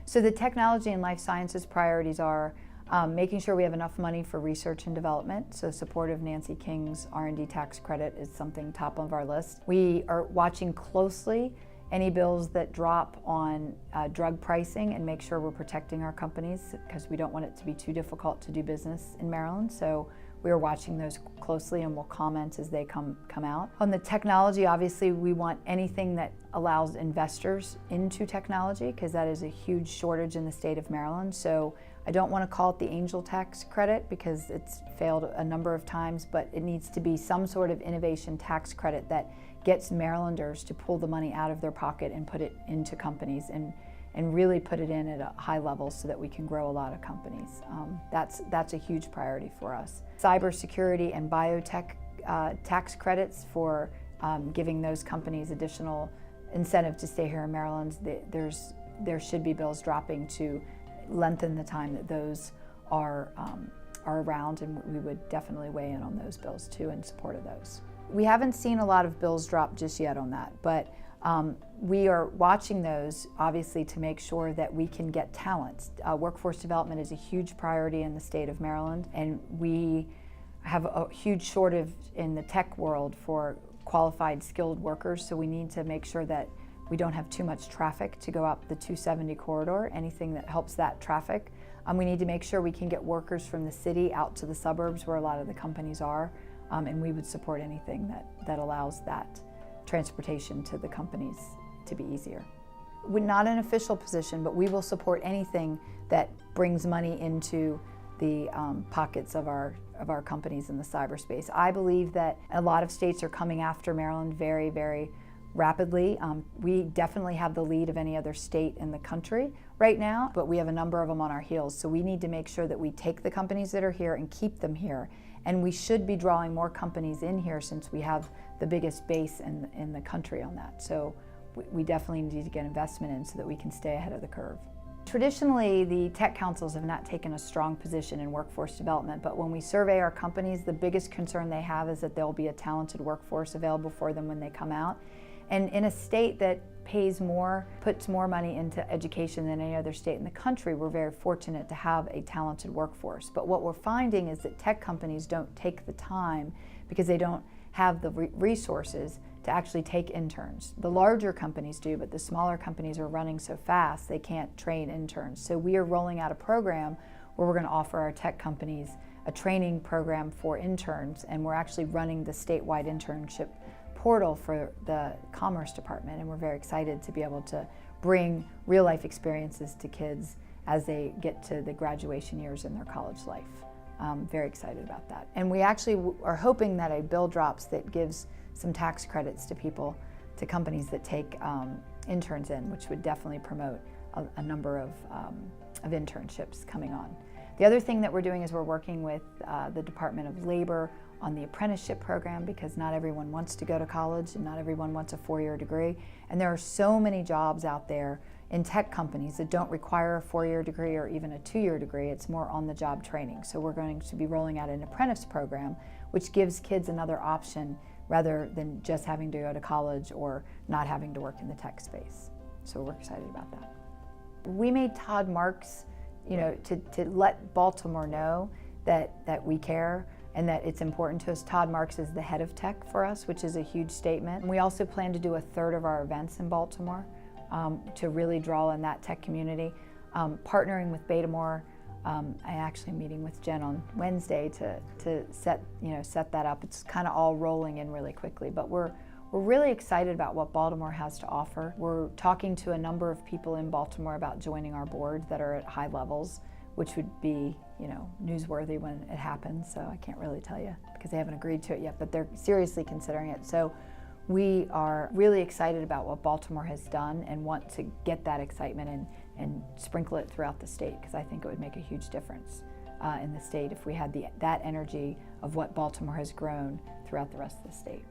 So the technology and life sciences priorities are making sure we have enough money for research and development. So support of Nancy King's R&D tax credit is something top of our list. We are watching closely any bills that drop on drug pricing and make sure we're protecting our companies, because we don't want it to be too difficult to do business in Maryland. So we are watching those closely and will comment as they come out. On the technology, obviously we want anything that allows investors into technology, because that is a huge shortage in the state of Maryland. So I don't want to call it the angel tax credit because it's failed a number of times, but it needs to be some sort of innovation tax credit that gets Marylanders to pull the money out of their pocket and put it into companies and really put it in at a high level so that we can grow a lot of companies. That's a huge priority for us. Cybersecurity and biotech tax credits for giving those companies additional incentive to stay here in Maryland. There should be bills dropping to lengthen the time that those are around, and we would definitely weigh in on those bills too in support of those. We haven't seen a lot of bills drop just yet on that, but we are watching those obviously to make sure that we can get talent. Workforce development is a huge priority in the state of Maryland, and we have a huge shortage in the tech world for qualified skilled workers, so we need to make sure that we don't have too much traffic to go up the 270 corridor, anything that helps that traffic. We need to make sure we can get workers from the city out to the suburbs where a lot of the companies are, and we would support anything that allows that transportation to the companies to be easier. We're not an official position, but we will support anything that brings money into the pockets of our companies in the cyberspace. I believe that a lot of states are coming after Maryland very, very rapidly. We definitely have the lead of any other state in the country right now, but we have a number of them on our heels. So we need to make sure that we take the companies that are here and keep them here. And we should be drawing more companies in here since we have the biggest base in the country on that. So we definitely need to get investment in so that we can stay ahead of the curve. Traditionally, the tech councils have not taken a strong position in workforce development, but when we survey our companies, the biggest concern they have is that there will be a talented workforce available for them when they come out. And in a state that pays more, puts more money into education than any other state in the country, we're very fortunate to have a talented workforce. But what we're finding is that tech companies don't take the time because they don't have the resources to actually take interns. The larger companies do, but the smaller companies are running so fast they can't train interns. So we are rolling out a program where we're going to offer our tech companies a training program for interns, and we're actually running the statewide internship portal for the Commerce Department, and we're very excited to be able to bring real-life experiences to kids as they get to the graduation years in their college life. Very excited about that. And we actually are hoping that a bill drops that gives some tax credits to people, to companies that take interns in, which would definitely promote a number of internships coming on. The other thing that we're doing is we're working with the Department of Labor on the apprenticeship program, because not everyone wants to go to college and not everyone wants a four-year degree. And there are so many jobs out there in tech companies that don't require a four-year degree or even a two-year degree. It's more on-the-job training. So we're going to be rolling out an apprentice program, which gives kids another option rather than just having to go to college or not having to work in the tech space. So we're excited about that. We made Todd Marks, to let Baltimore know that we care and that it's important to us. Todd Marks is the head of tech for us, which is a huge statement. And we also plan to do a third of our events in Baltimore to really draw in that tech community. Partnering with Betamore, I'm actually meeting with Jen on Wednesday to set that up. It's kind of all rolling in really quickly, but we're really excited about what Baltimore has to offer. We're talking to a number of people in Baltimore about joining our board that are at high levels, which would be, newsworthy when it happens. So I can't really tell you because they haven't agreed to it yet, but they're seriously considering it. So we are really excited about what Baltimore has done and want to get that excitement and sprinkle it throughout the state, because I think it would make a huge difference in the state if we had that energy of what Baltimore has grown throughout the rest of the state.